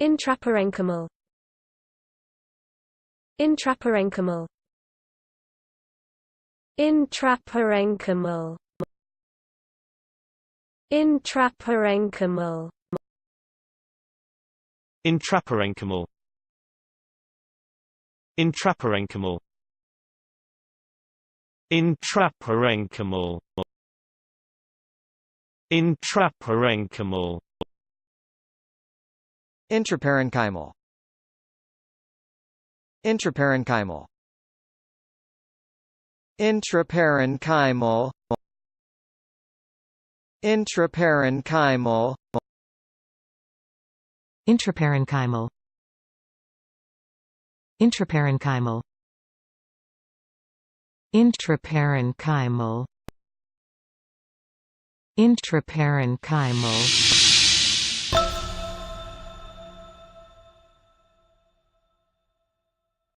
Intraparenchymal. Intraparenchymal. Intraparenchymal. Intraparenchymal. Intraparenchymal. Intraparenchymal. Intraparenchymal. Intraparenchymal. Intraparenchymal. Intraparenchymal. Intraparenchymal. Intraparenchymal. Intraparenchymal. Intraparenchymal. Intraparenchymal. Intraparenchymal.